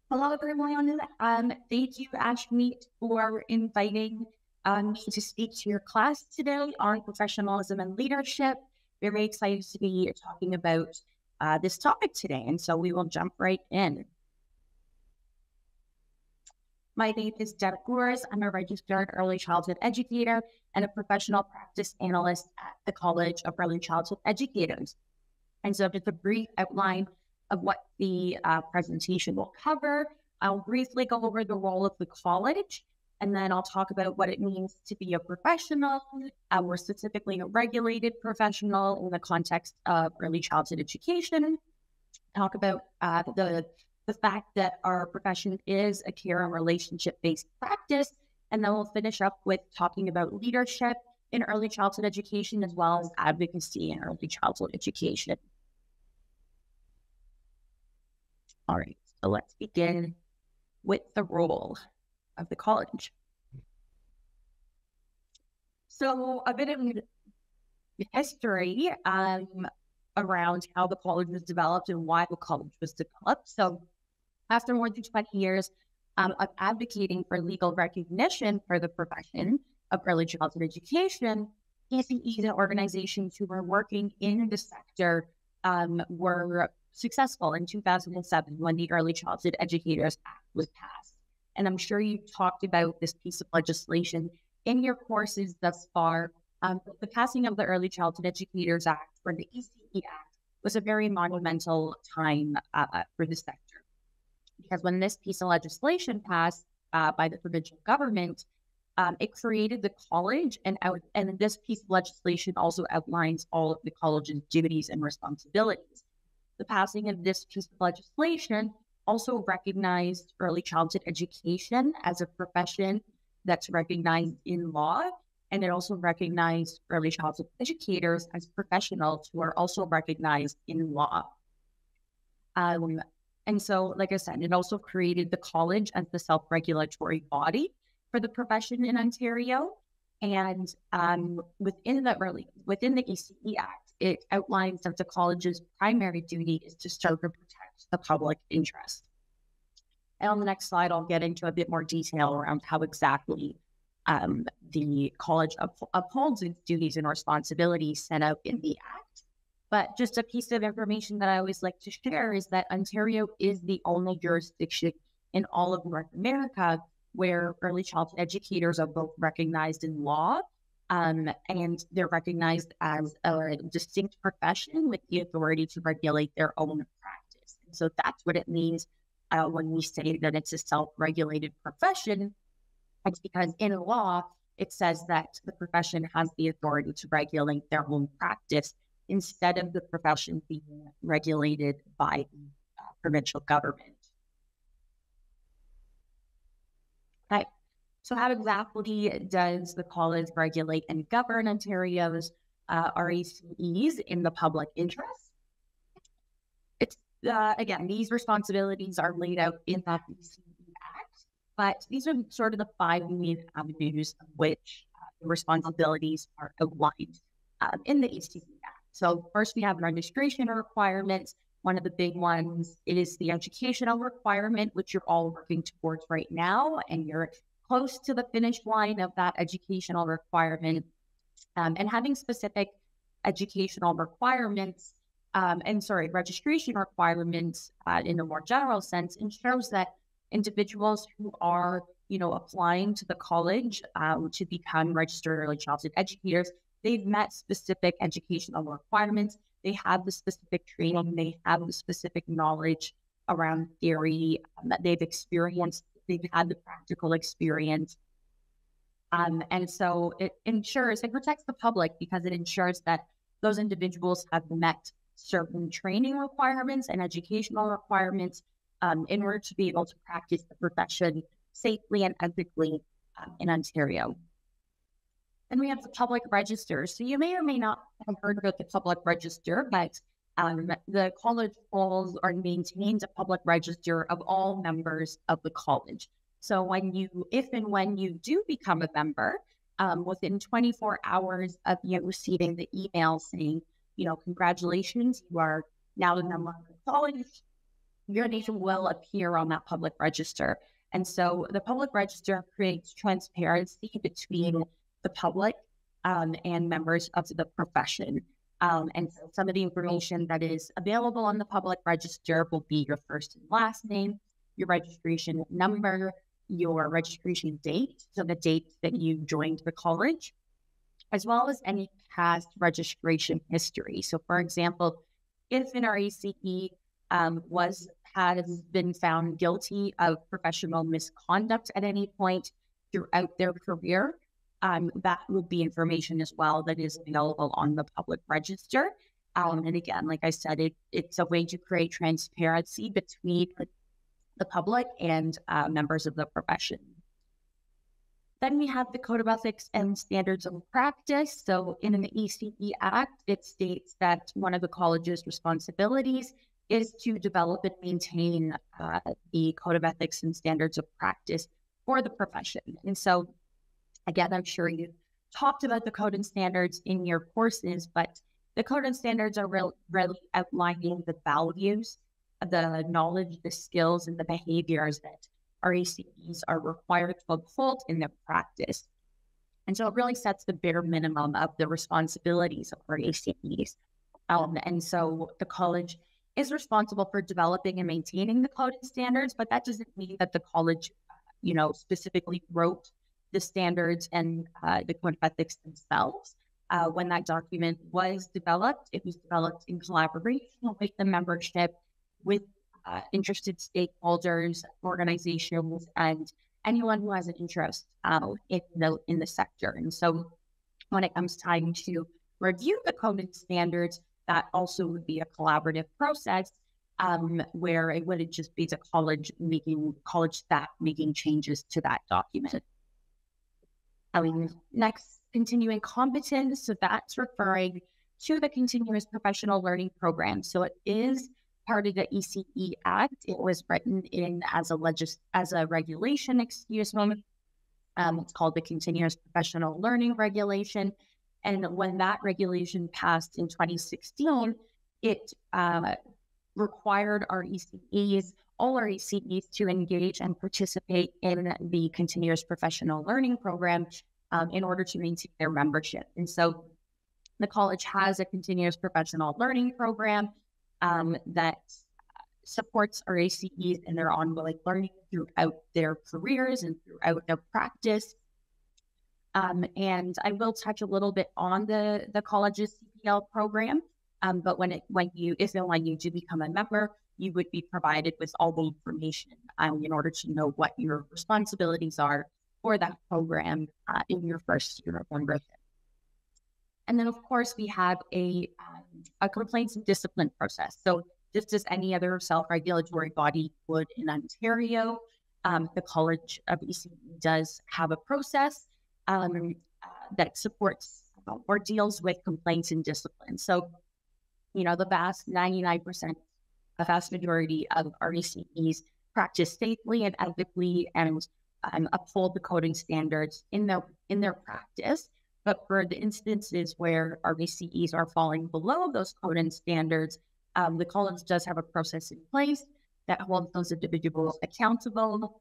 Hello, everyone. Thank you, Ashmeet, for inviting me to speak to your class today on professionalism and leadership. Very excited to be talking about this topic today, and so we will jump right in. My name is Deb Gores. I'm a registered early childhood educator and a professional practice analyst at the College of Early Childhood Educators. And so just a brief outline of what the presentation will cover. I'll briefly go over the role of the college, and then I'll talk about what it means to be a professional, more specifically a regulated professional in the context of early childhood education. Talk about the fact that our profession is a care and relationship-based practice, and then we'll finish up with talking about leadership in early childhood education as well as advocacy in early childhood education. All right, so let's begin with the role of the college. So a bit of history around how the college was developed and why the college was developed. So after more than 20 years of advocating for legal recognition for the profession of early childhood education, ECEs and organizations who were working in the sector were successful in 2007 when the Early Childhood Educators Act was passed. And I'm sure you've talked about this piece of legislation in your courses thus far. The passing of the Early Childhood Educators Act, or the ECE Act, was a very monumental time for the sector. Because when this piece of legislation passed by the provincial government, it created the college, and this piece of legislation also outlines all of the college's duties and responsibilities. The passing of this piece of legislation also recognized early childhood education as a profession that's recognized in law, and it also recognized early childhood educators as professionals who are also recognized in law. And so, like I said, it also created the college as the self-regulatory body for the profession in Ontario. And within the ECE Act, it outlines that the college's primary duty is to serve and protect the public interest. And on the next slide, I'll get into a bit more detail around how exactly the college upholds its duties and responsibilities set out in the Act. But just a piece of information that I always like to share is that Ontario is the only jurisdiction in all of North America where early childhood educators are both recognized in law and they're recognized as a distinct profession with the authority to regulate their own practice. And so that's what it means when we say that it's a self-regulated profession. It's because in law, it says that the profession has the authority to regulate their own practice instead of the profession being regulated by the provincial government. Okay. So how exactly does the college regulate and govern Ontario's RACEs in the public interest? It's again, these responsibilities are laid out in that ECE Act, but these are sort of the five main avenues of which the responsibilities are outlined in the ECE Act. So first we have registration requirements. One of the big ones is the educational requirement, which you're all working towards right now, and you're close to the finish line of that educational requirement. And having specific educational requirements, registration requirements in a more general sense ensures that individuals who are, applying to the college to become registered early childhood educators, they've met specific educational requirements. They have the specific training, they have the specific knowledge around theory that they've experienced, they've had the practical experience. And so it protects the public because it ensures that those individuals have met certain training requirements and educational requirements in order to be able to practice the profession safely and ethically in Ontario. And we have the public register. So you may or may not have heard about the public register, but the college holds or maintains a public register of all members of the college. So if and when you do become a member, within 24 hours of you receiving the email saying, congratulations, you are now a member of the college, your name will appear on that public register. And so the public register creates transparency between the public and members of the profession. And so some of the information that is available on the public register will be your first and last name, your registration number, your registration date, so the date that you joined the college, as well as any past registration history. So for example, if an RACE has been found guilty of professional misconduct at any point throughout their career, that would be information as well that is available on the public register. And again, like I said, it's a way to create transparency between the public and members of the profession. Then we have the Code of Ethics and Standards of Practice. So in the ECE Act, it states that one of the college's responsibilities is to develop and maintain the Code of Ethics and Standards of Practice for the profession. And so, again, I'm sure you've talked about the Code and Standards in your courses, but the Code and Standards are really outlining the values, the knowledge, the skills, and the behaviors that RACEs are required to uphold in their practice. And so it really sets the bare minimum of the responsibilities of RACEs. And so the college is responsible for developing and maintaining the code and standards, but that doesn't mean that the college, specifically wrote the standards and the Code of Ethics themselves. When that document was developed, it was developed in collaboration with the membership, with interested stakeholders, organizations, and anyone who has an interest in the sector. And so when it comes time to review the code and standards, that also would be a collaborative process where it wouldn't just be the college staff making changes to that document. Next, continuing competence. So that's referring to the continuous professional learning program. So it is part of the ECE Act. It was written in as a regulation, excuse me. It's called the Continuous Professional Learning Regulation. And when that regulation passed in 2016, it required all our ECEs to engage and participate in the Continuous Professional Learning Program in order to maintain their membership. And so the college has a Continuous Professional Learning Program that supports our ACEs in their ongoing learning throughout their careers and throughout their practice. And I will touch a little bit on the college's CPL program, but if and when you do become a member, you would be provided with all the information in order to know what your responsibilities are for that program in your first year of membership. And then, of course, we have a complaints and discipline process. So just as any other self-regulatory body would in Ontario, the College of ECE does have a process that supports or deals with complaints and discipline. So, the vast 99%, a vast majority of our ECEs practice safely and ethically and uphold the coding standards in their practice. But for the instances where our ECEs are falling below those coding standards, the college does have a process in place that holds those individuals accountable.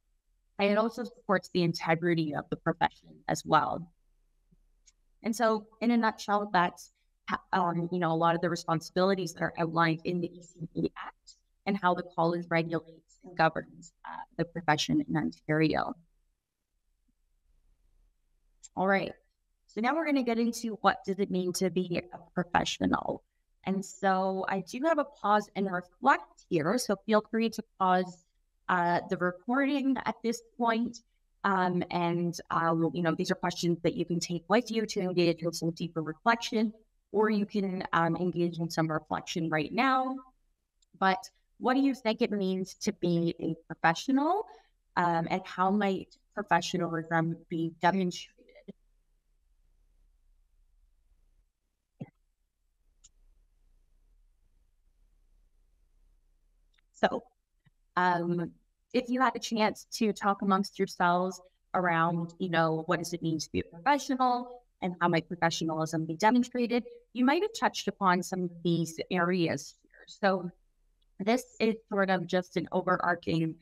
And it also supports the integrity of the profession as well. And so in a nutshell, that's, a lot of the responsibilities that are outlined in the ECE Act and how the college regulates and governs the profession in Ontario. All right. So now we're going to get into what does it mean to be a professional. And so I do have a pause and reflect here. So feel free to pause the recording at this point. These are questions that you can take with you to engage in some deeper reflection, or you can engage in some reflection right now. But what do you think it means to be a professional, and how might professionalism be demonstrated? So, if you had a chance to talk amongst yourselves around, what does it mean to be a professional and how might professionalism be demonstrated, you might have touched upon some of these areas here. So This is sort of just an overarching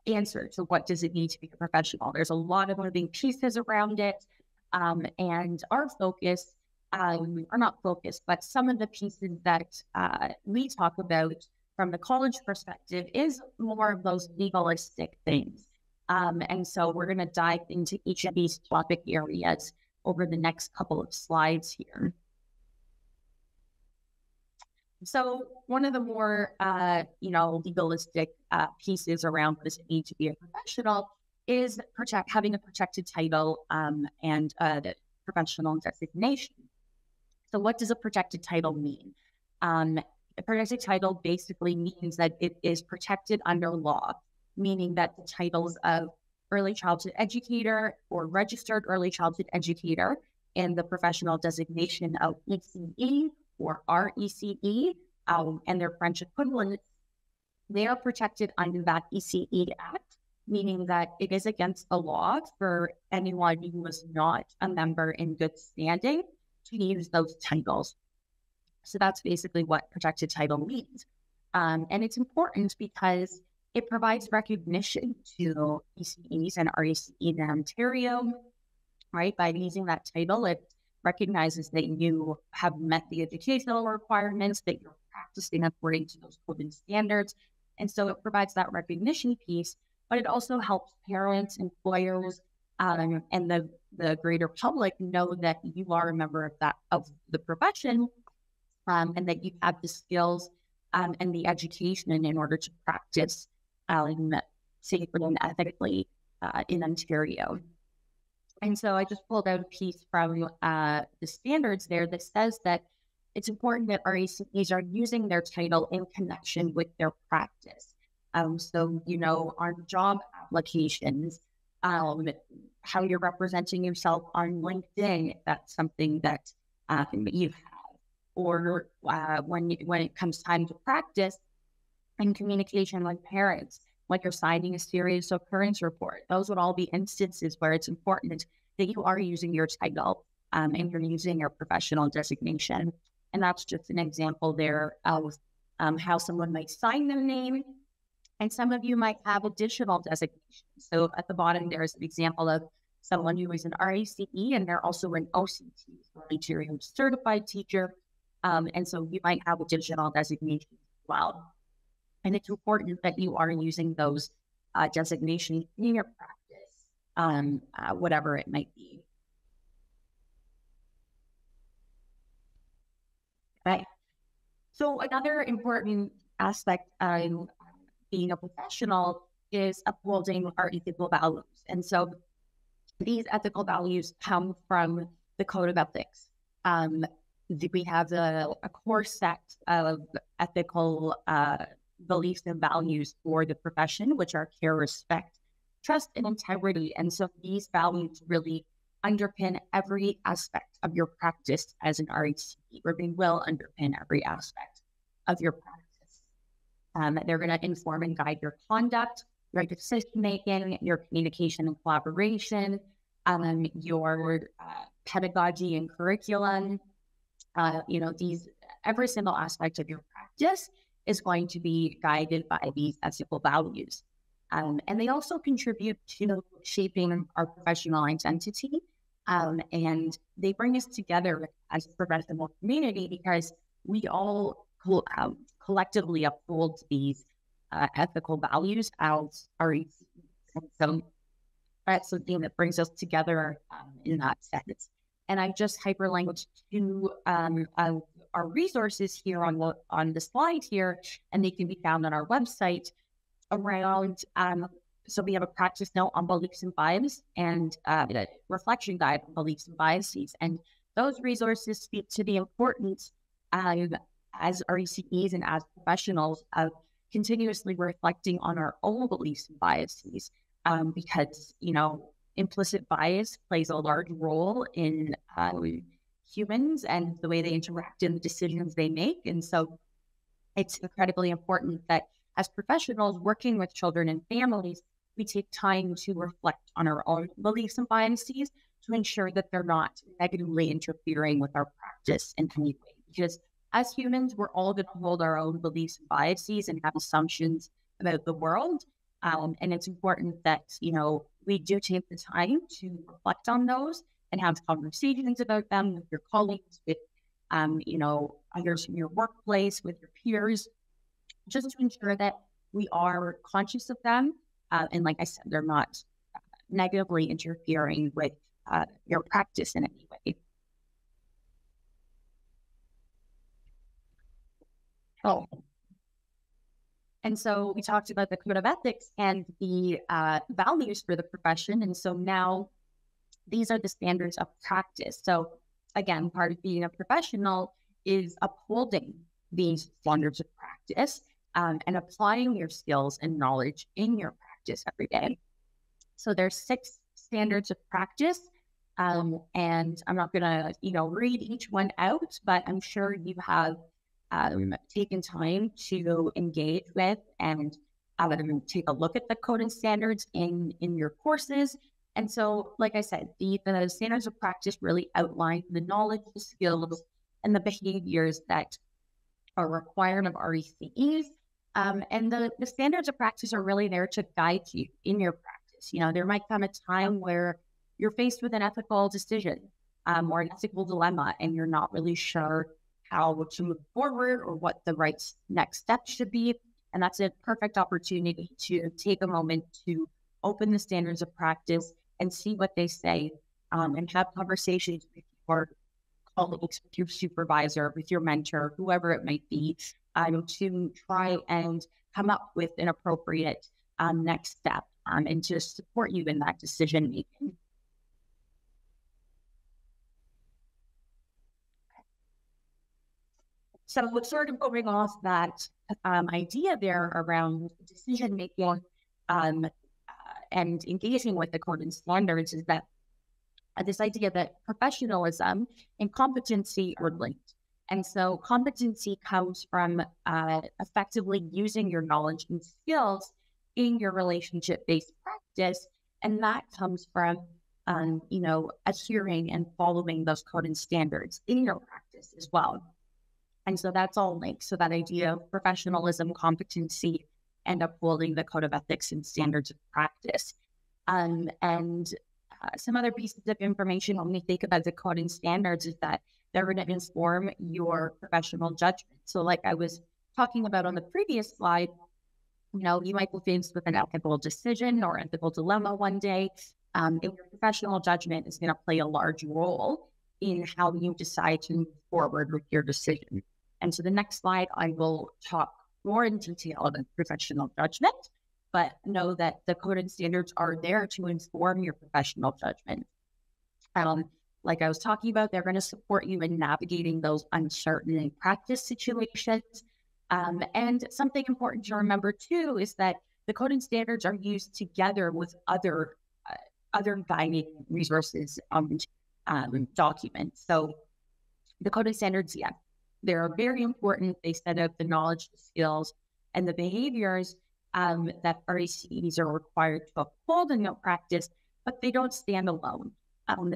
answer to what does it need to be a professional. There's a lot of moving pieces around it. And our focus, or not focus, but some of the pieces that we talk about from the college perspective is more of those legalistic things. And so we're going to dive into each of these topic areas over the next couple of slides here. So one of the more, legalistic pieces around what does it need to be a professional is having a protected title and the professional designation. So what does a protected title mean? A protected title basically means that it is protected under law, meaning that the titles of early childhood educator or registered early childhood educator and the professional designation of ECE or RECE and their French equivalents, they are protected under that ECE Act, meaning that it is against the law for anyone who was not a member in good standing to use those titles. So that's basically what protected title means. And it's important because it provides recognition to ECEs and RECEs in Ontario, right? By using that title, it recognizes that you have met the educational requirements, that you're practicing according to those coded standards. And so it provides that recognition piece, but it also helps parents, employers, and the greater public know that you are a member of the profession, and that you have the skills and the education in order to practice safely and ethically in Ontario. And so I just pulled out a piece from the standards there that says that it's important that RECEs are using their title in connection with their practice. So, on job applications, how you're representing yourself on LinkedIn, if that's something that you have, or when it comes time to practice and communication with parents, like you're signing a serious occurrence report. Those would all be instances where it's important that you are using your title and you're using your professional designation. And that's just an example there of how someone might sign their name. And some of you might have additional designations. So at the bottom, there's an example of someone who is an RECE and they're also an OCT, Ontario Certified Teacher. And so you might have additional designations as well. And it's important that you are using those designations in your practice, whatever it might be. Right. So another important aspect of being a professional is upholding our ethical values. And so these ethical values come from the Code of Ethics. We have a core set of ethical beliefs and values for the profession, which are care, respect, trust, and integrity. And so these values really underpin every aspect of your practice as an RECE, or they will underpin every aspect of your practice. They're going to inform and guide your conduct, your decision-making, your communication and collaboration, your pedagogy and curriculum. Every single aspect of your practice is going to be guided by these ethical values. And they also contribute to shaping our professional identity. And they bring us together as a professional community because we all collectively uphold these ethical values as RECEs. And so that's something that brings us together in that sense. And I've just hyperlinked to our resources here on the slide here, and they can be found on our website around, so we have a practice note on beliefs and biases and a reflection guide on beliefs and biases. And those resources speak to the importance as RECEs and as professionals of continuously reflecting on our own beliefs and biases, because, implicit bias plays a large role in humans and the way they interact and the decisions they make. And so it's incredibly important that as professionals working with children and families, we take time to reflect on our own beliefs and biases to ensure that they're not negatively interfering with our practice in any way. Because as humans, we're all going to hold our own beliefs and biases and have assumptions about the world. And it's important that, we do take the time to reflect on those and have conversations about them with your colleagues, with, others in your workplace, with your peers, just to ensure that we are conscious of them. And like I said, they're not negatively interfering with your practice in any way. Oh. And so we talked about the code of ethics and the values for the profession. And so now these are the standards of practice. So again, part of being a professional is upholding these standards of practice and applying your skills and knowledge in your practice every day. So there's 6 standards of practice. And I'm not going to, read each one out, but I'm sure you have taken time to engage with and take a look at the code and standards in your courses. And so, like I said, the standards of practice really outline the knowledge, the skills, and the behaviors that are required of RECEs. And the standards of practice are really there to guide you in your practice. There might come a time where you're faced with an ethical decision or an ethical dilemma, and you're not really sure how to move forward or what the right next step should be. And that's a perfect opportunity to take a moment to open the standards of practice and see what they say, and have conversations with your colleagues, with your supervisor, with your mentor, whoever it might be, to try and come up with an appropriate next step and to support you in that decision making. So sort of going off that idea there around decision making and engaging with the code and standards is that this idea that professionalism and competency are linked. And so competency comes from effectively using your knowledge and skills in your relationship-based practice. And that comes from, adhering and following those code and standards in your practice as well. And so that's all linked. So that idea of professionalism, competency, and upholding the code of ethics and standards of practice. And some other pieces of information when we think about the code and standards is that they're going to inform your professional judgment. So like I was talking about on the previous slide, you might be faced with an ethical decision or ethical dilemma one day, and your professional judgment is going to play a large role in how you decide to move forward with your decision. And so the next slide, I will talk more in detail about professional judgment, but know that the code and standards are there to inform your professional judgment. Like I was talking about, they're going to support you in navigating those uncertain practice situations. And something important to remember too is that the code and standards are used together with other guiding resources documents. So the code and standards, they're very important. They set out the knowledge, the skills, and the behaviors that RECEs are required to uphold in their practice, but they don't stand alone.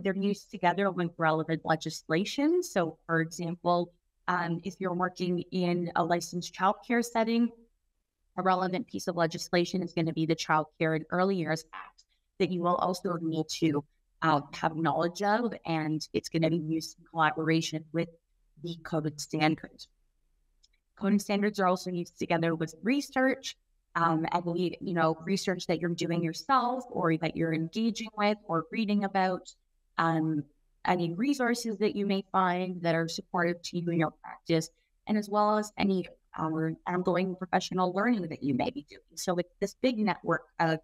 They're used together with relevant legislation. So, for example, if you're working in a licensed childcare setting, a relevant piece of legislation is going to be the Child Care and Early Years Act that you will also need to have knowledge of, and it's going to be used in collaboration with the code and standards. Code and standards are also used together with research, research that you're doing yourself or that you're engaging with or reading about, any resources that you may find that are supportive to you in your practice, and as well as any ongoing professional learning that you may be doing. So it's this big network of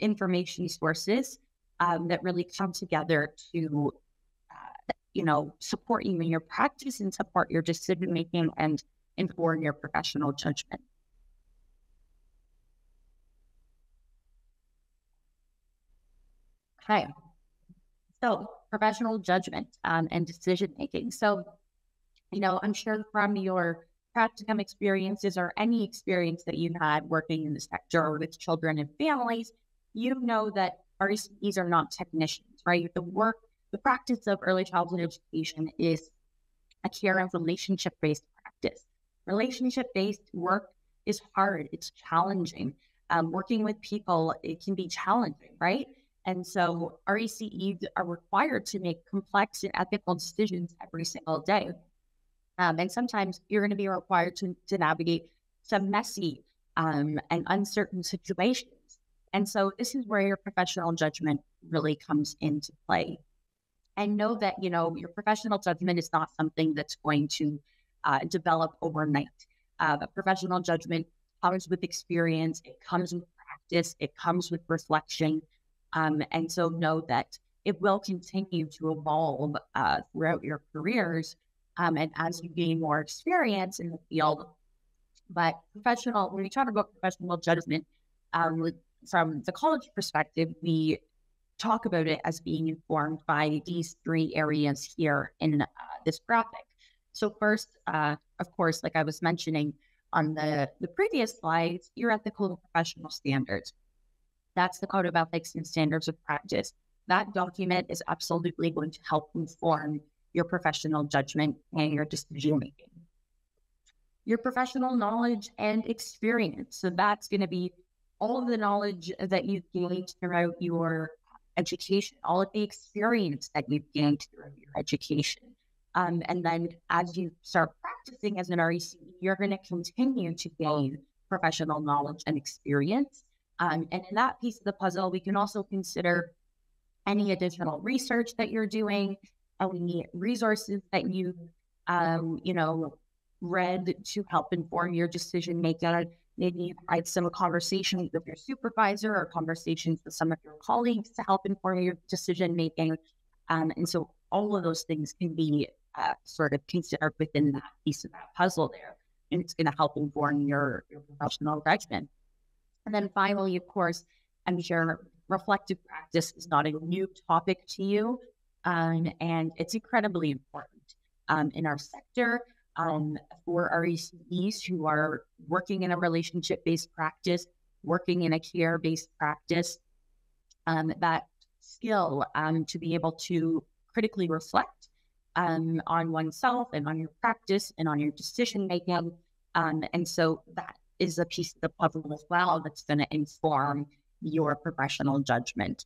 information sources that really come together to, support you in your practice and support your decision making and inform your professional judgment. Okay. So professional judgment and decision making. So, I'm sure from your practicum experiences or any experience that you've had working in the sector with children and families, you know that RECEs are not technicians, right? The practice of early childhood education is a care and relationship-based practice. Relationship-based work is hard. It's challenging. Working with people, it can be challenging, right? And so our ECEs are required to make complex and ethical decisions every single day. And sometimes you're going to be required to navigate some messy and uncertain situations. And so this is where your professional judgment really comes into play. And know that, your professional judgment is not something that's going to develop overnight. Professional judgment comes with experience, it comes with practice, it comes with reflection. And so know that it will continue to evolve throughout your careers and as you gain more experience in the field. But when we talk about professional judgment, from the college perspective, we talk about it as being informed by these three areas here in this graphic. So first, of course, like I was mentioning on the previous slides, your ethical and professional standards. That's the Code of Ethics and Standards of Practice. That document is absolutely going to help inform your professional judgment and your decision making. Your professional knowledge and experience. So that's going to be all of the knowledge that you've gained throughout your education, all of the experience that you've gained throughout your education. And then as you start practicing as an RECE, you're going to continue to gain professional knowledge and experience. And in that piece of the puzzle, we can also consider any additional research that you're doing, any resources that you've, read to help inform your decision making. Maybe you've had some conversations with your supervisor or conversations with some of your colleagues to help inform your decision making. And so all of those things can be sort of considered within that piece of that puzzle there. And it's going to help inform your professional judgment. And then finally, of course, I'm sure reflective practice is not a new topic to you. And it's incredibly important in our sector. For our ECEs who are working in a relationship-based practice, working in a care-based practice, that skill to be able to critically reflect on oneself and on your practice and on your decision-making. And so that is a piece of the puzzle as well that's going to inform your professional judgment.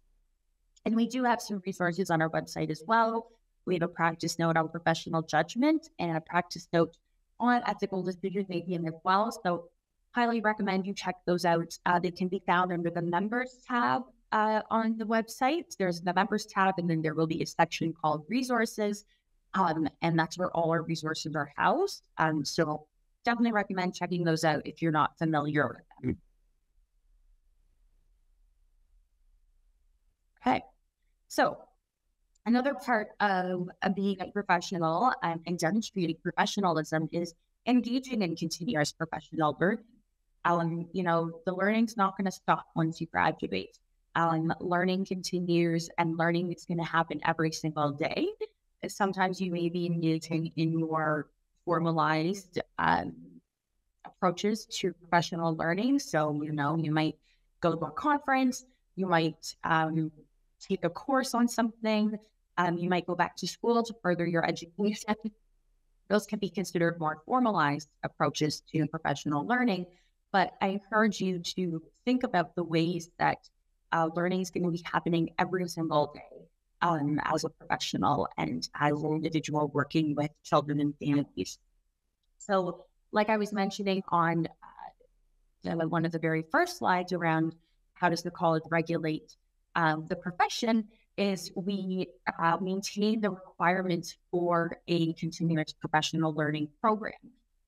And we do have some resources on our website as well. We have a practice note on professional judgment and a practice note on ethical decision making as well. So highly recommend you check those out. They can be found under the members tab on the website. There's the members tab, and then there will be a section called resources. And that's where all our resources are housed. So definitely recommend checking those out if you're not familiar with them. Okay. So another part of being a professional and demonstrating professionalism is engaging in continuous professional learning. The learning's not going to stop once you graduate. Learning continues, and learning is going to happen every single day. Sometimes you may be engaging in more formalized approaches to professional learning. So, you might go to a conference, you might take a course on something. You might go back to school to further your education. Those can be considered more formalized approaches to professional learning. But I encourage you to think about the ways that learning is going to be happening every single day as a professional and as an individual working with children and families. So like I was mentioning on one of the very first slides around how does the college regulate the profession, is we maintain the requirements for a continuous professional learning program.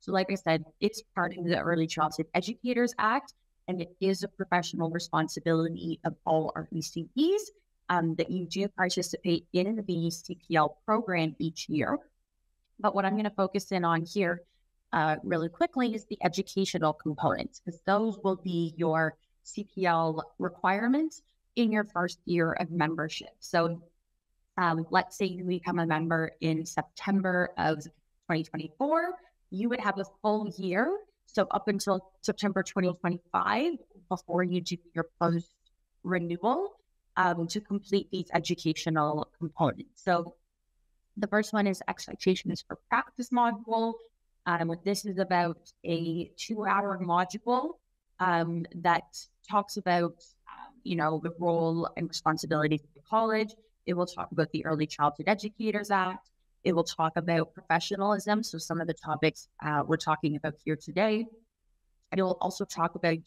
So like I said, it's part of the Early Childhood Educators Act, and it is a professional responsibility of all our ECEs that you do participate in the CPL program each year. But what I'm going to focus in on here really quickly is the educational components, because those will be your CPL requirements in your first year of membership. So let's say you become a member in September of 2024, you would have a full year. So up until September 2025, before you do your post renewal, to complete these educational components. So The first one is expectations for practice module. This is about a 2-hour module that talks about, the role and responsibilities of the college. It will talk about the Early Childhood Educators Act. It will talk about professionalism, so some of the topics we're talking about here today. And it will also talk about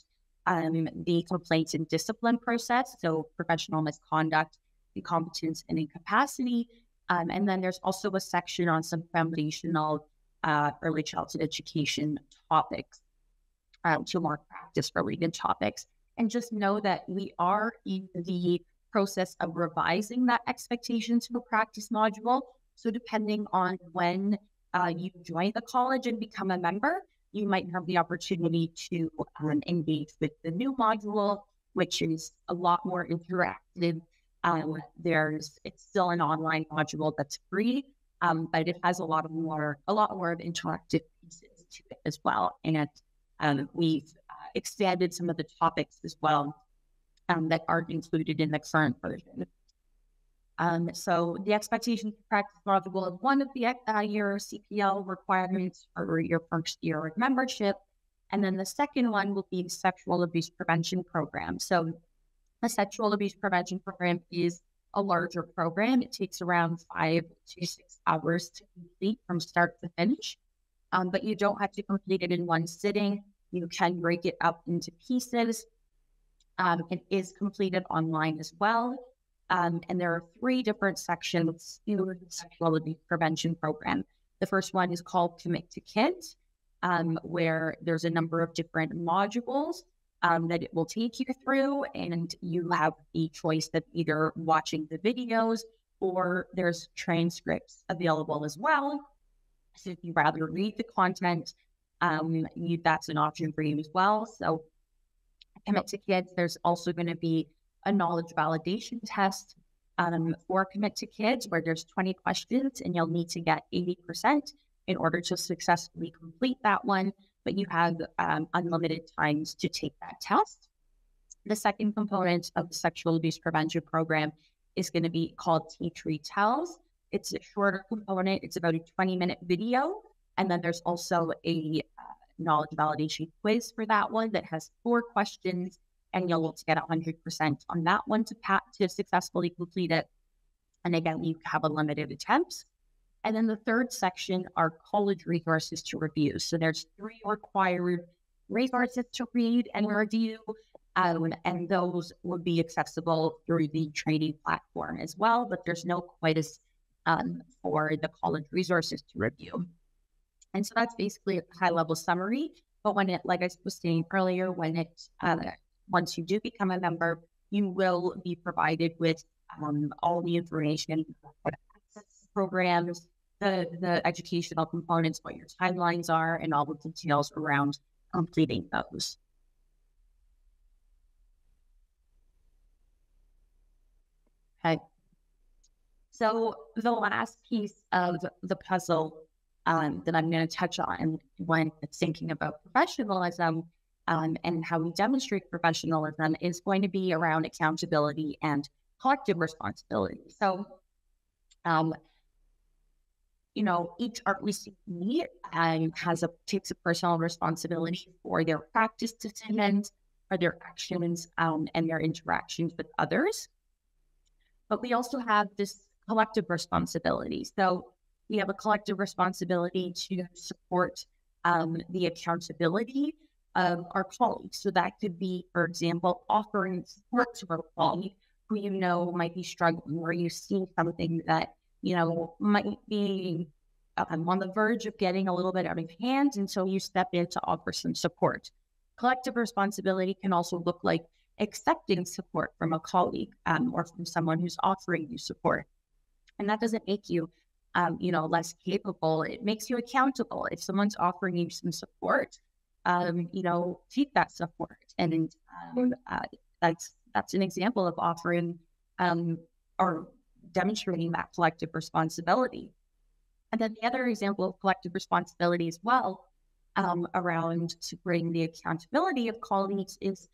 the complaints and discipline process, so professional misconduct, incompetence, and incapacity. And then there's also a section on some foundational early childhood education topics, to more practice-related topics. And just know that we are in the process of revising that expectations for practice module. So depending on when you join the college and become a member, you might have the opportunity to engage with the new module, which is a lot more interactive. It's still an online module that's free, but it has a lot more of interactive pieces to it as well. And we've expanded some of the topics as well that aren't included in the current version. So the expectation for practice module is one of the your CPL requirements for your first year of membership. And then the second one will be the sexual abuse prevention program. So a sexual abuse prevention program is a larger program. It takes around 5 to 6 hours to complete from start to finish. But you don't have to complete it in one sitting. You can break it up into pieces. It is completed online as well. And there are 3 different sections in the sexual abuse prevention program. The first one is called Commit to Kids, where there's a number of different modules that it will take you through, and you have the choice of either watching the videos or there's transcripts available as well. So if you rather read the content, that's an option for you as well. So Commit to Kids, there's also going to be a knowledge validation test for Commit to Kids, where there's 20 questions and you'll need to get 80% in order to successfully complete that one, but you have unlimited times to take that test. The second component of the sexual abuse prevention program is going to be called Teach Retells. It's a shorter component. It's about a 20-minute video. And then there's also a knowledge validation quiz for that one that has 4 questions, and you'll need to get 100% on that one to successfully complete it. And again, you have unlimited attempts. And then the third section are college resources to review. So there's 3 required resources to read and review, and those would be accessible through the training platform as well, but there's no quiz for the college resources to review. And so that's basically a high-level summary. But when it, like I was saying earlier, once you do become a member, you will be provided with all the information, what programs, the educational components, what your timelines are, and all the details around completing those. Okay. So the last piece of the puzzle that I'm going to touch on when thinking about professionalism and how we demonstrate professionalism is going to be around accountability and collective responsibility. So, each RECE takes a personal responsibility for their practice decisions, for their actions, and their interactions with others. But we also have this collective responsibility. So we have a collective responsibility to support the accountability of our colleagues. So that could be, for example, offering support to a colleague who might be struggling, or you see something that might be on the verge of getting a little bit out of hand, and so you step in to offer some support. Collective responsibility can also look like accepting support from a colleague or from someone who's offering you support. And that doesn't make you less capable. It makes you accountable. If someone's offering you some support, take that support. And that's an example of offering or demonstrating that collective responsibility. And then the other example of collective responsibility as well around supporting the accountability of colleagues is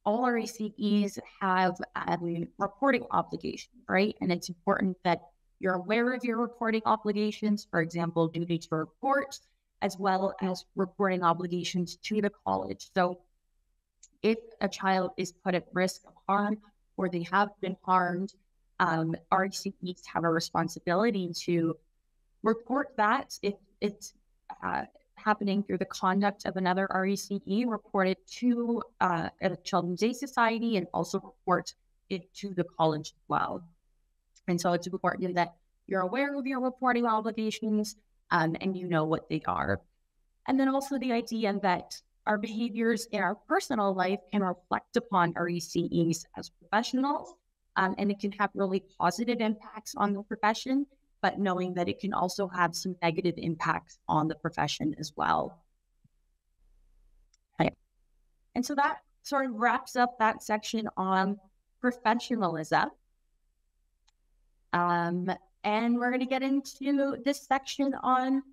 all our ECEs have reporting obligations, right? And it's important that you're aware of your reporting obligations, for example, duty to report, as well as reporting obligations to the college. So if a child is put at risk of harm or they have been harmed, RECEs have a responsibility to report that. If it's happening through the conduct of another RECE, report it to a Children's Aid Society and also report it to the college as well. And so it's important that you're aware of your reporting obligations and you know what they are. And then also the idea that our behaviors in our personal life can reflect upon RECEs as professionals, and it can have really positive impacts on the profession, but knowing that it can also have some negative impacts on the profession as well. Okay. And so that sort of wraps up that section on professionalism. And we're going to get into this section on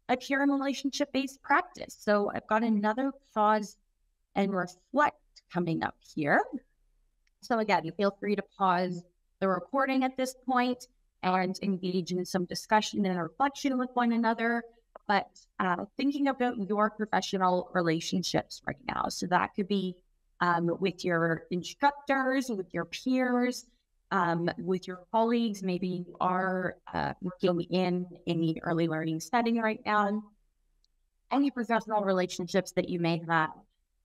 a peer and relationship-based practice. So I've got another pause and reflect coming up here. So again, you feel free to pause the recording at this point and engage in some discussion and reflection with one another, but thinking about your professional relationships right now. So that could be with your instructors, with your peers, with your colleagues. Maybe you are working in the early learning setting right now. Any professional relationships that you may have,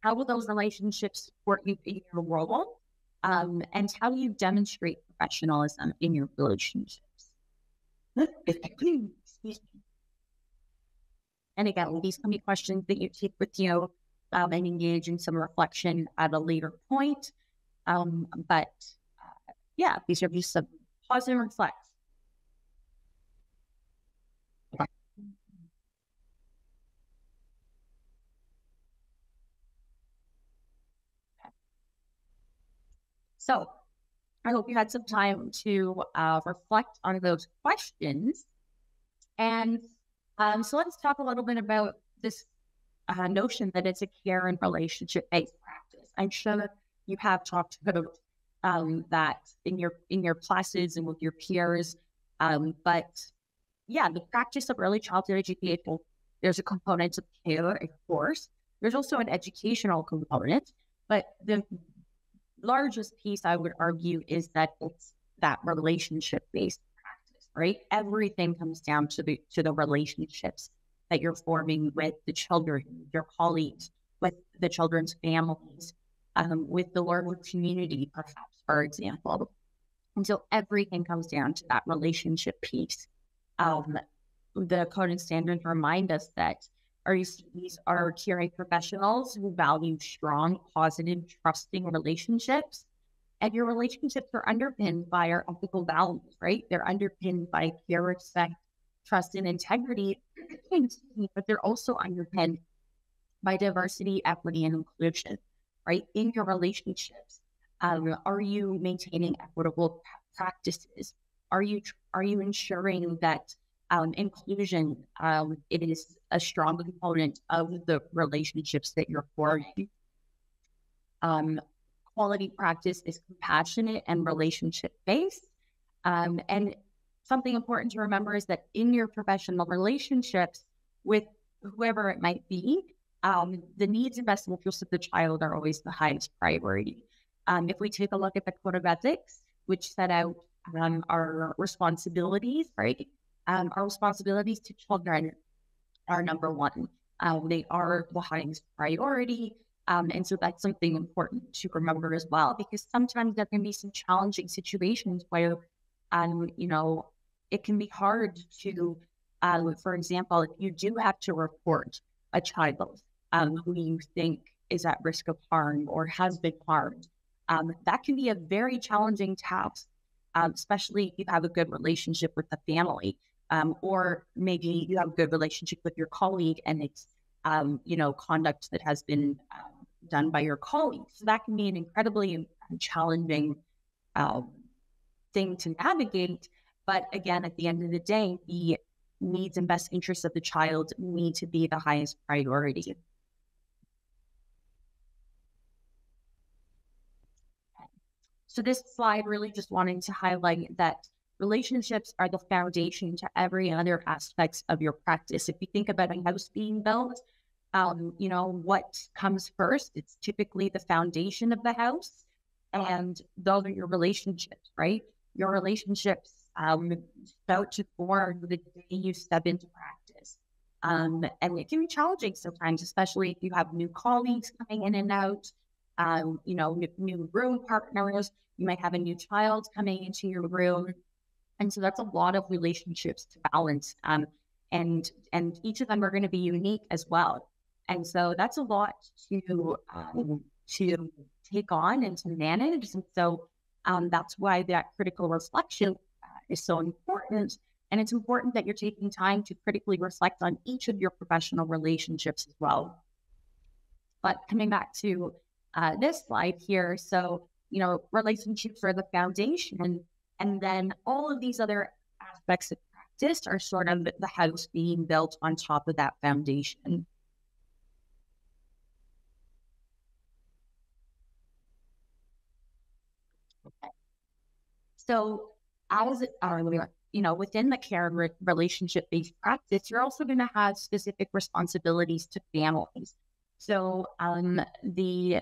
how will those relationships support you in your role? And how do you demonstrate professionalism in your relationships? Excuse me. And again, these can be questions that you take with you and engage in some reflection at a later point. Yeah, these are just some pause and reflect. Okay. So I hope you had some time to reflect on those questions. And so let's talk a little bit about this notion that it's a care and relationship-based practice. I'm sure you have talked about that in your classes and with your peers. But yeah, the practice of early childhood education, there's a component of care, of course. There's also an educational component, but the largest piece, I would argue, is that it's that relationship-based practice, right? Everything comes down to the relationships that you're forming with the children, your colleagues, with the children's families, with the learner community, perhaps, for example. And so everything comes down to that relationship piece. The code and standards remind us that RECEs are caring professionals who value strong, positive, trusting relationships. And your relationships are underpinned by our ethical values, right? They're underpinned by care, respect, trust, and integrity, but they're also underpinned by diversity, equity, and inclusion, right? In your relationships, are you maintaining equitable practices? Are you ensuring that inclusion it is a strong component of the relationships that you're forming? Quality practice is compassionate and relationship-based. And something important to remember is that in your professional relationships with whoever it might be, the needs and best interests of the child are always the highest priority. If we take a look at the Code of Ethics, which set out our responsibilities, right? Our responsibilities to children are number one. They are the highest priority. And so that's something important to remember as well, because sometimes there can be some challenging situations where, it can be hard to, for example, if you do have to report a child who you think is at risk of harm or has been harmed, that can be a very challenging task, especially if you have a good relationship with the family, or maybe you have a good relationship with your colleague and it's, conduct that has been done by your colleagues. So that can be an incredibly challenging thing to navigate. But again, at the end of the day, the needs and best interests of the child need to be the highest priority. So this slide really just wanting to highlight that relationships are the foundation to every other aspects of your practice. If you think about a house being built, what comes first? It's typically the foundation of the house, and those are your relationships, right? Your relationships start to form the day you step into practice. And it can be challenging sometimes, especially if you have new colleagues coming in and out, new room partners. You might have a new child coming into your room. And so that's a lot of relationships to balance. And each of them are going to be unique as well. And so that's a lot to take on and to manage. And so that's why that critical reflection is so important. And it's important that you're taking time to critically reflect on each of your professional relationships as well. But coming back to this slide here, so, relationships are the foundation, and then all of these other aspects of practice are sort of the house being built on top of that foundation. Okay. So as within the care relationship-based practice, you're also going to have specific responsibilities to families. So the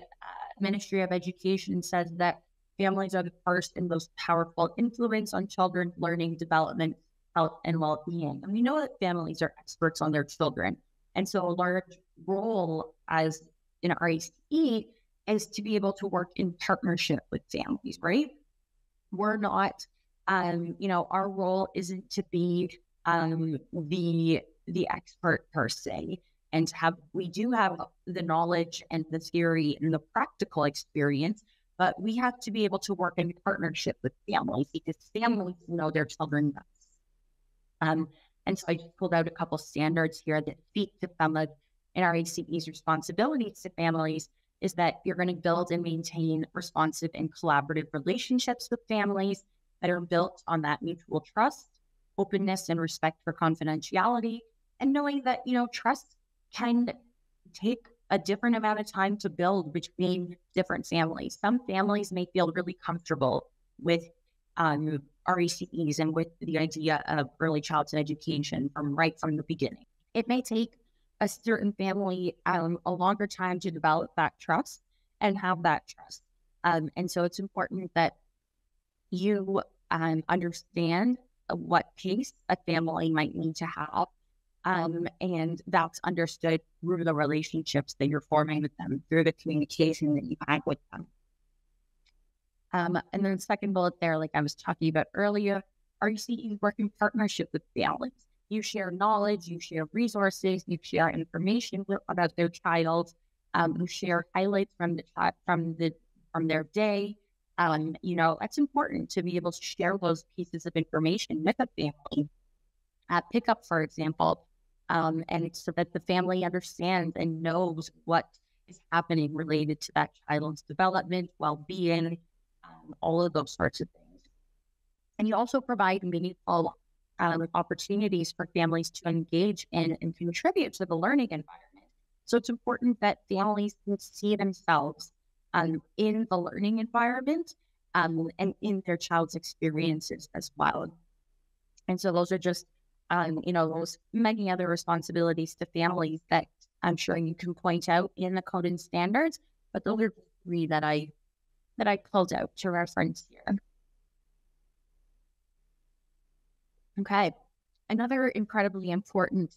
Ministry of Education says that families are the first and most powerful influence on children's learning, development, health, and well-being. And we know that families are experts on their children. And so a large role as in RACE is to be able to work in partnership with families, right? We're not, our role isn't to be the expert per se, and we do have the knowledge and the theory and the practical experience, but we have to be able to work in partnership with families because families know their children best. And so I just pulled out a couple standards here that speak to some of NRACE's responsibilities to families. Is that you're going to build and maintain responsive and collaborative relationships with families that are built on that mutual trust, openness, and respect for confidentiality, and knowing that, trust can take a different amount of time to build between different families. Some families may feel really comfortable with RACEs and with the idea of early childhood education from the beginning. It may take a certain family a longer time to develop that trust and have that trust. And so it's important that you understand what pace a family might need to have. And that's understood through the relationships that you're forming with them, through the communication that you have with them. And then the second bullet there, like I was talking about earlier, RACEs work in partnership with families. You share knowledge, you share resources, you share information about their child, you share highlights from their day. It's important to be able to share those pieces of information with a family. Pickup, for example, and so that the family understands and knows what is happening related to that child's development, well-being, all of those sorts of things. And you also provide meaningful opportunities for families to engage in and contribute to the learning environment. So it's important that families can see themselves in the learning environment and in their child's experiences as well. And so those are just, those many other responsibilities to families that I'm sure you can point out in the code and standards, but those are three that I pulled out to reference here. Okay. Another incredibly important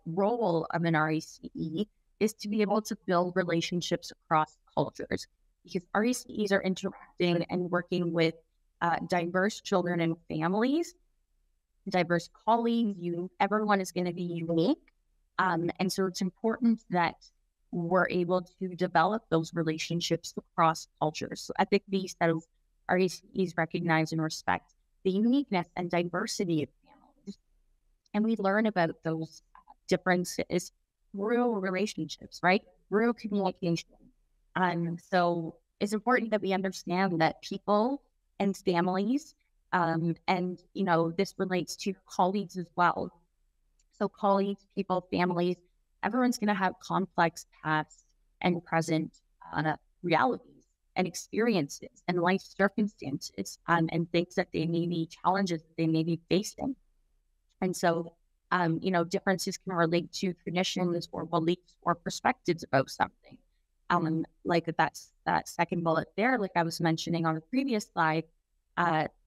role of an RACE is to be able to build relationships across cultures, because RACEs are interacting and working with diverse children and families, diverse colleagues. Everyone is going to be unique. And so it's important that we're able to develop those relationships across cultures. So Ethic B says RACEs recognize and respect the uniqueness and diversity of families. And we learn about those differences through relationships, right? Through communication. So it's important that we understand that people and families, and, this relates to colleagues as well. So colleagues, people, families, everyone's going to have complex past and present realities. and experiences and life circumstances, and things that they may be, challenges that they may be facing. And so, differences can relate to traditions or beliefs or perspectives about something. Like that's that second bullet there, like I was mentioning on the previous slide,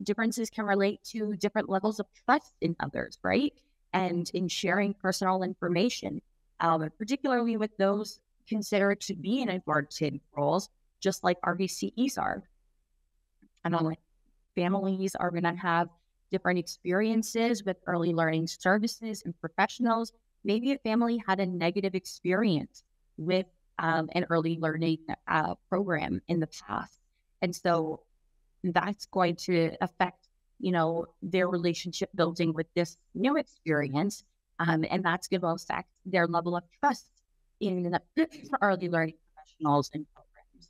differences can relate to different levels of trust in others, right? And in sharing personal information, particularly with those considered to be in authoritative roles, just like RBCEs are. And families are going to have different experiences with early learning services and professionals. Maybe a family had a negative experience with an early learning program in the past. And so that's going to affect, their relationship building with this new experience. And that's going to affect their level of trust in the early learning professionals and programs.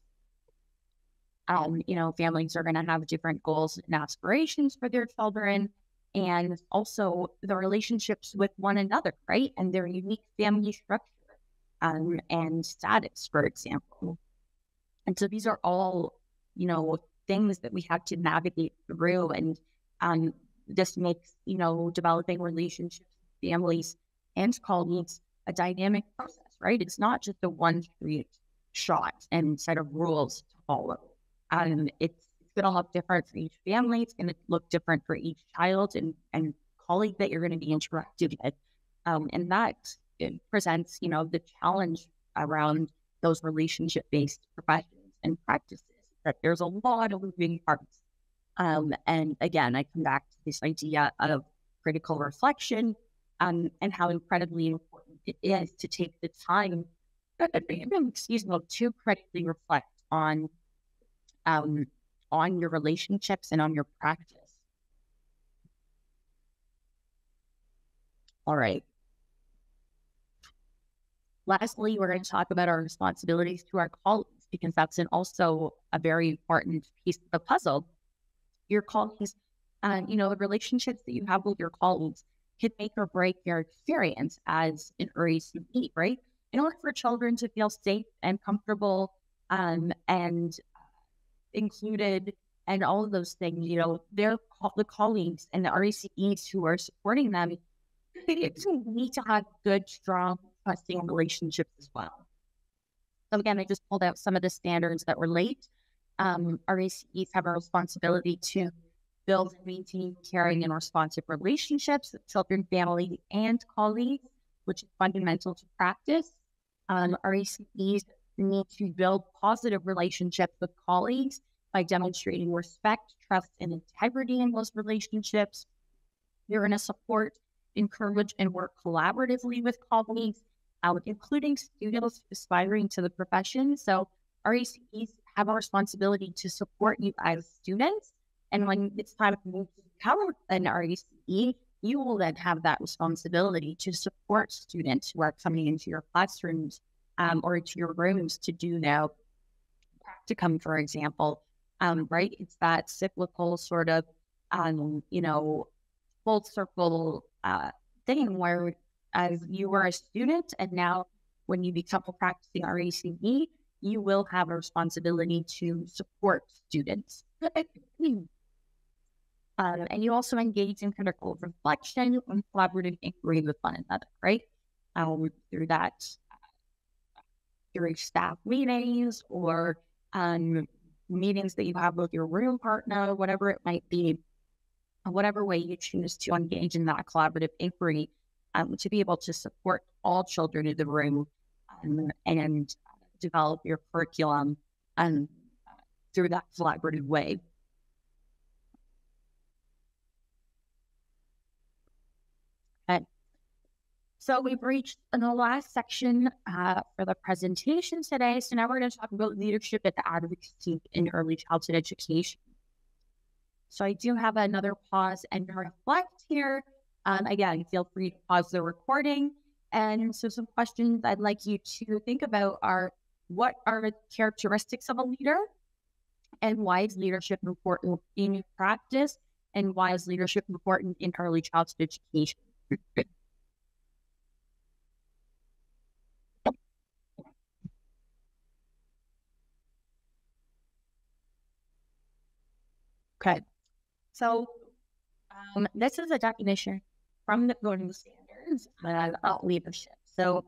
Families are going to have different goals and aspirations for their children, and also the relationships with one another, right? And their unique family structure and status, for example. And so these are all, things that we have to navigate through. And this makes, developing relationships with families and colleagues a dynamic process, right? It's not just a one straight shot and set of rules to follow. It's going to look different for each family. It's going to look different for each child and colleague that you're going to be interacting with. And that it presents, the challenge around those relationship-based professions and practices, that there's a lot of moving parts. And again, I come back to this idea of critical reflection and how incredibly important it is to take the time, to critically reflect on your relationships and on your practice. All right. Lastly, we're going to talk about our responsibilities to our colleagues, because that's also a very important piece of the puzzle. Your colleagues, the relationships that you have with your colleagues can make or break your experience as an RACE, right? In order for children to feel safe and comfortable and included and all of those things, the colleagues and the RACEs who are supporting them, they need to have good, strong, trusting relationships as well. So again, I just pulled out some of the standards that relate. RACEs have a responsibility to build and maintain caring and responsive relationships with children, family, and colleagues, which is fundamental to practice. RACEs need to build positive relationships with colleagues by demonstrating respect, trust, and integrity in those relationships. They're going to support, encourage, and work collaboratively with colleagues, including students aspiring to the profession. So RACEs have a responsibility to support you as students. And when it's time to move to become an RACE, you will then have that responsibility to support students who are coming into your classrooms or to your rooms to do now practicum, for example, right? It's that cyclical sort of, full circle thing where as you were a student and now when you become a practicing RACE, you will have a responsibility to support students. And you also engage in critical reflection and collaborative inquiry with one another, right? Through that, during staff meetings or meetings that you have with your room partner, whatever it might be, whatever way you choose to engage in that collaborative inquiry, to be able to support all children in the room and develop your curriculum through that collaborative way. So we've reached the last section for the presentation today. So now we're going to talk about leadership and advocacy in early childhood education. So I do have another pause and reflect here. Again, feel free to pause the recording. And so some questions I'd like you to think about are, what are the characteristics of a leader? And why is leadership important in practice? And why is leadership important in early childhood education? Okay. So this is a definition from the Golden Standards of leadership. So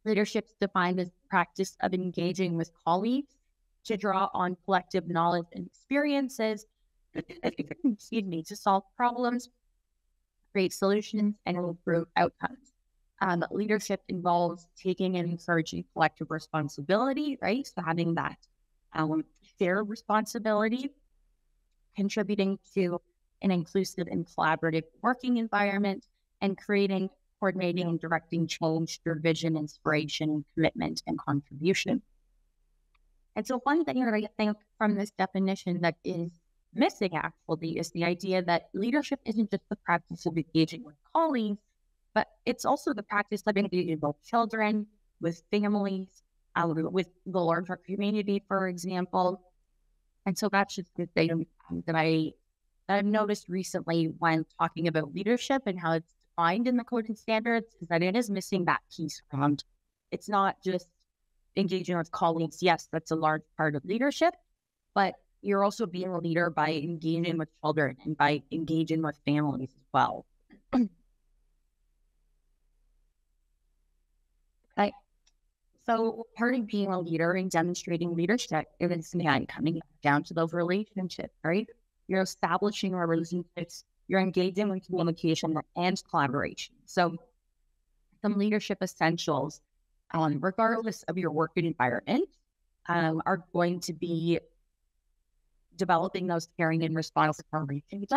leadership is defined as the practice of engaging with colleagues to draw on collective knowledge and experiences, to solve problems, create solutions, and improve outcomes. Leadership involves taking and encouraging collective responsibility, right? So having that shared responsibility, contributing to an inclusive and collaborative working environment, and creating, coordinating, and directing change through vision, inspiration, commitment, and contribution. And so one thing that I think from this definition that is missing actually is the idea that leadership isn't just the practice of engaging with colleagues, but it's also the practice of engaging with children, with families, with the larger community, for example. And so that's just the thing that I've noticed recently when talking about leadership and how it's defined in the code and standards, is that it is missing that piece around. It's not just engaging with colleagues. Yes, that's a large part of leadership, but you're also being a leader by engaging with children and by engaging with families as well. Okay. So part of being a leader and demonstrating leadership is, again, coming down to those relationships, right? You're establishing relationships, you're engaging in communication and collaboration. So some leadership essentials, regardless of your work environment, are going to be developing those caring and responsive relationships,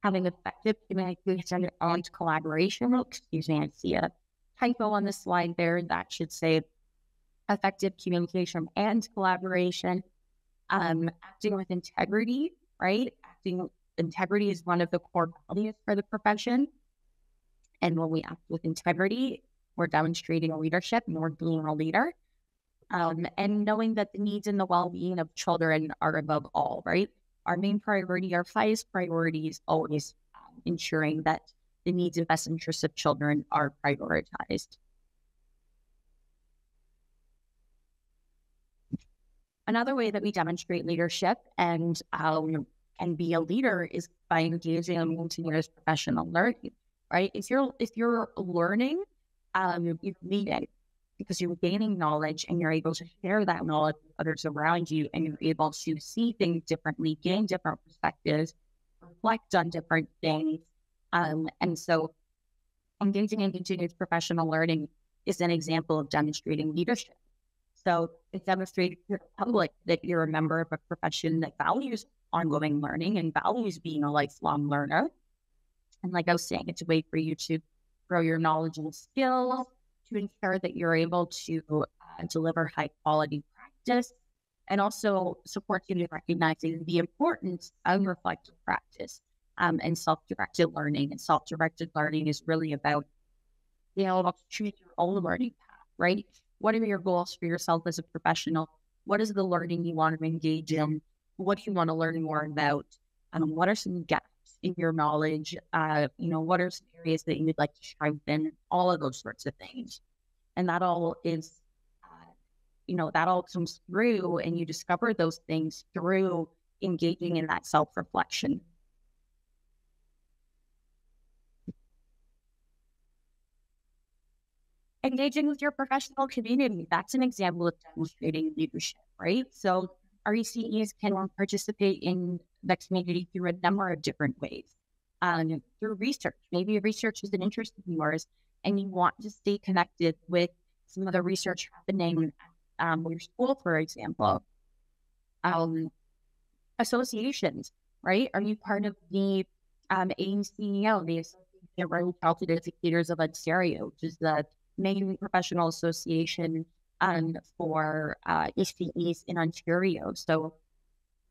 having effective communication and collaboration. Excuse me, I see a typo on the slide there that should say effective communication and collaboration. Acting with integrity, right? Integrity is one of the core values for the profession. And when we act with integrity, we're demonstrating leadership and we're being a leader. And knowing that the needs and the well-being of children are above all, right? Our main priority, our highest priority is always ensuring that the needs and best interests of children are prioritized. Another way that we demonstrate leadership and be a leader is by engaging in continuous professional learning, right? If you're learning, you're leading because you're gaining knowledge and you're able to share that knowledge with others around you, and you're able to see things differently, gain different perspectives, reflect on different things. And so engaging in continuous professional learning is an example of demonstrating leadership. So it's demonstrating to the public that you're a member of a profession that values ongoing learning and values being a lifelong learner. And like I was saying, it's a way for you to grow your knowledge and skills, to ensure that you're able to deliver high quality practice, and also support you in recognizing the importance of reflective practice and self-directed learning. And self-directed learning is really about being able to choose your own learning path, right? What are your goals for yourself as a professional? What is the learning you want to engage in? What do you want to learn more about? What are some gaps in your knowledge? What are some areas that you would like to strengthen? All of those sorts of things. And that all is, that all comes through, and you discover those things through engaging in that self-reflection. Engaging with your professional community, that's an example of demonstrating leadership, right? So our ECEs can participate in the community through a number of different ways. Through research, maybe research is an interest of yours and you want to stay connected with some of the research happening at your school, for example. Associations, right? Are you part of the ACEO, the Association of Early Childhood Educators of Ontario, which is the main professional association for ECEs in Ontario? So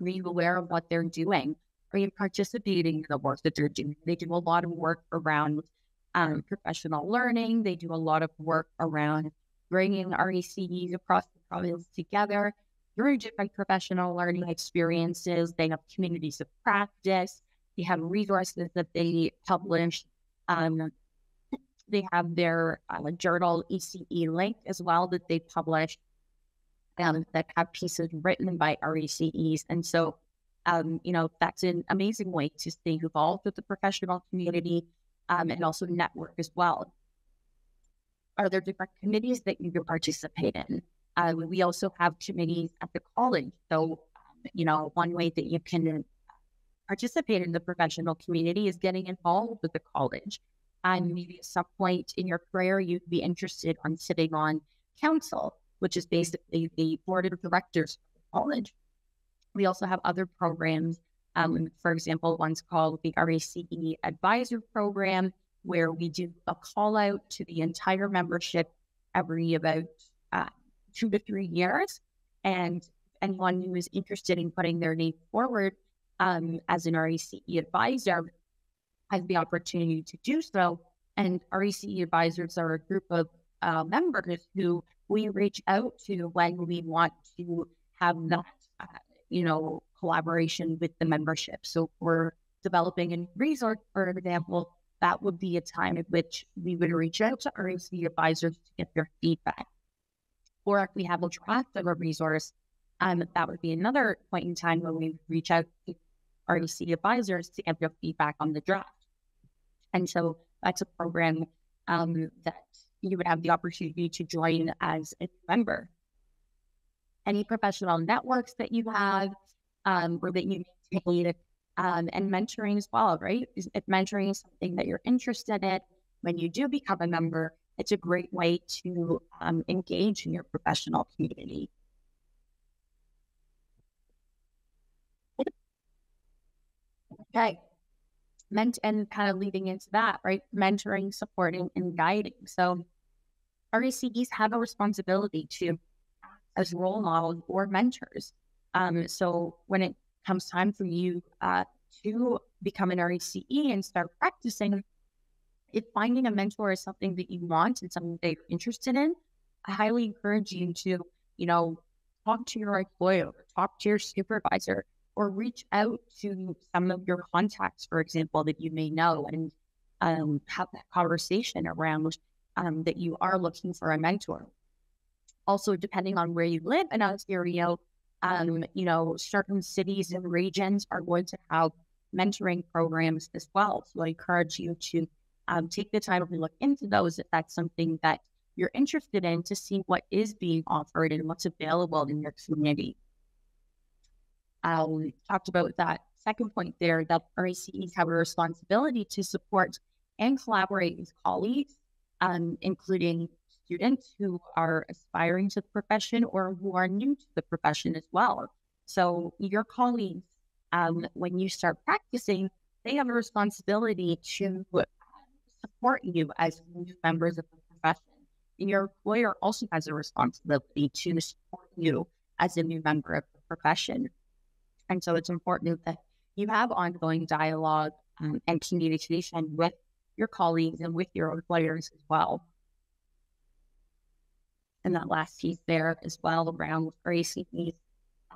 are you aware of what they're doing? Are you participating in the work that they're doing? They do a lot of work around professional learning. They do a lot of work around bringing our ECEs across the province together through different professional learning experiences. They have communities of practice. They have resources that they publish. They have their journal ECE link as well that they publish that have pieces written by our ECEs. And so That's an amazing way to stay involved with the professional community and also network as well. Are there different committees that you can participate in? We also have committees at the college. So, one way that you can participate in the professional community is getting involved with the college. And maybe at some point in your career, you'd be interested in sitting on council, which is basically the board of directors of the college. We also have other programs. For example, one's called the RACE Advisor Program, where we do a call out to the entire membership every about 2 to 3 years. And anyone who is interested in putting their name forward as an RACE advisor has the opportunity to do so. And RACE advisors are a group of members who we reach out to when we want to have that, collaboration with the membership. So if we're developing a resource, for example, that would be a time at which we would reach out to RACE advisors to get their feedback. Or if we have a draft of a resource, that would be another point in time when we reach out to RACE advisors to get their feedback on the draft. And so that's a program that you would have the opportunity to join as a member. Any professional networks that you have or that you maintain, and mentoring as well, right? If mentoring is something that you're interested in, when you do become a member, it's a great way to engage in your professional community. Okay. And kind of leading into that, right? Mentoring, supporting, and guiding. So RACEs have a responsibility to act as role models or mentors. So when it comes time for you to become an RACE and start practicing, if finding a mentor is something that you want and something that you're interested in, I highly encourage you to, talk to your employer, talk to your supervisor, or reach out to some of your contacts, for example, that you may know, and have that conversation around that you are looking for a mentor. Also, depending on where you live in Ontario, certain cities and regions are going to have mentoring programs as well. So I encourage you to take the time to look into those if that's something that you're interested in, to see what is being offered and what's available in your community. We talked about that second point there, that RACEs have a responsibility to support and collaborate with colleagues, including students who are aspiring to the profession or who are new to the profession as well. So your colleagues, when you start practicing, they have a responsibility to support you as new members of the profession. And your employer also has a responsibility to support you as a new member of the profession. And so it's important that you have ongoing dialogue and communication with your colleagues and with your employers as well. And that last piece there as well around RACEs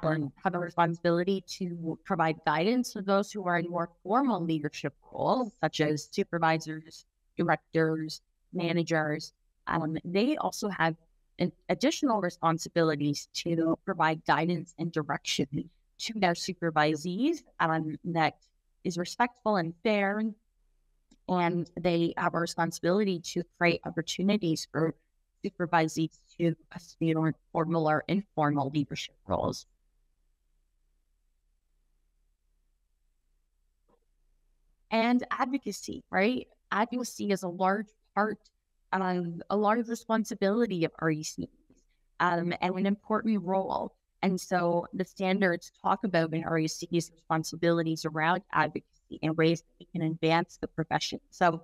have a responsibility to provide guidance to those who are in more formal leadership roles, such as supervisors, directors, managers. They also have additional responsibilities to provide guidance and direction to their supervisees that is respectful and fair. And they have a responsibility to create opportunities for supervisees to assume formal or informal leadership roles. And advocacy, right? Advocacy is a large part, a large responsibility of RACEs, and an important role. And so the standards talk about in RACEs responsibilities around advocacy and ways that we can advance the profession. So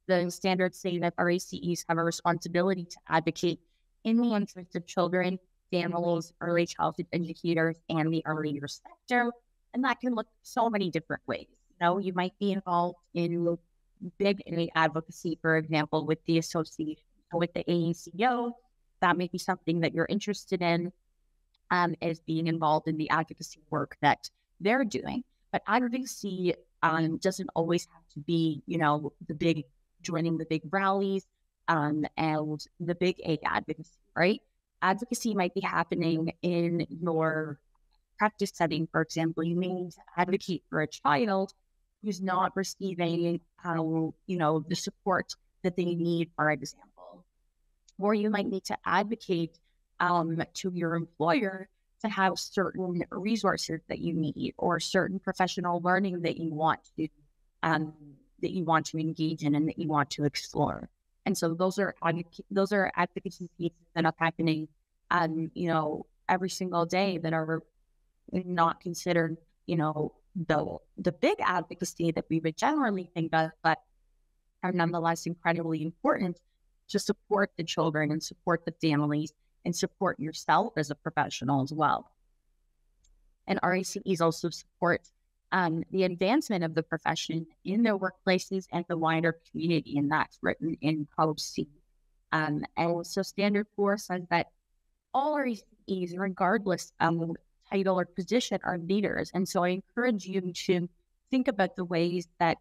the standards say that RACEs have a responsibility to advocate in the interest of children, families, early childhood educators, and the early years sector. And that can look so many different ways. You might be involved in big advocacy, for example, with the association, with the AECO. That may be something that you're interested in, as being involved in the advocacy work that they're doing. But advocacy doesn't always have to be, joining the big rallies and the big A advocacy, right? Advocacy might be happening in your practice setting, for example, you may need to advocate for a child who's not receiving, the support that they need, for example. Or you might need to advocate to your employer to have certain resources that you need, or certain professional learning that you want to engage in and that you want to explore. And so those are advocacy pieces that are happening, every single day, that are not considered, the big advocacy that we would generally think of, but are nonetheless incredibly important to support the children and support the families and support yourself as a professional as well. And RACEs also support the advancement of the profession in their workplaces and the wider community, and that's written in Code C. And so Standard 4 says that all RACEs, regardless of title or position, are leaders. And so I encourage you to think about the ways that,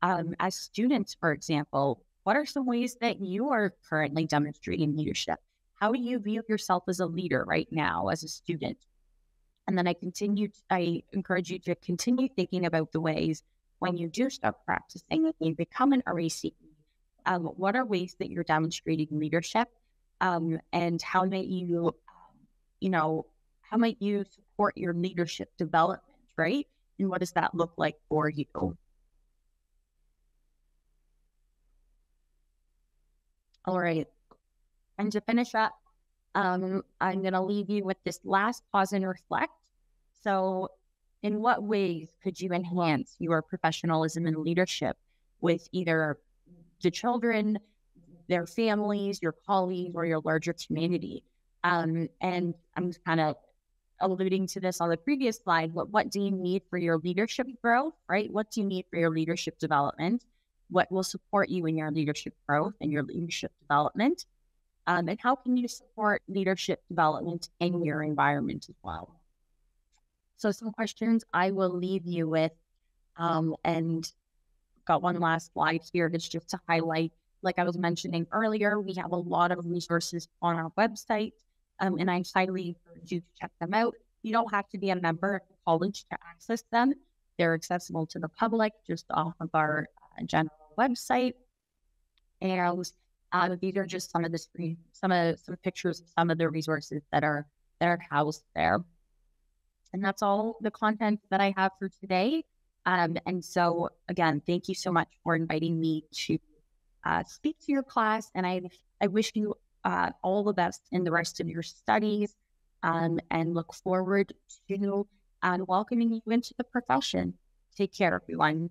as students, for example, what are some ways that you are currently demonstrating leadership? How do you view yourself as a leader right now as a student? And then I encourage you to continue thinking about the ways when you do start practicing and you become an RACE, what are ways that you're demonstrating leadership, and how might you, how might you support your leadership development, right? And what does that look like for you? All right. And to finish up, I'm going to leave you with this last pause and reflect. So in what ways could you enhance your professionalism and leadership with either the children, their families, your colleagues, or your larger community? And I'm kind of alluding to this on the previous slide, but what do you need for your leadership growth, right? What do you need for your leadership development? What will support you in your leadership growth and your leadership development? And how can you support leadership development in your environment as well? So some questions I will leave you with, and got one last slide here that's just to highlight, like I was mentioning earlier, we have a lot of resources on our website, and I highly encourage you to check them out. You don't have to be a member of the college to access them. They're accessible to the public just off of our general website. And these are just some pictures of some of the resources that are housed there. And that's all the content that I have for today. And so again, thank you so much for inviting me to speak to your class. And I wish you all the best in the rest of your studies, and look forward to welcoming you into the profession. Take care, everyone.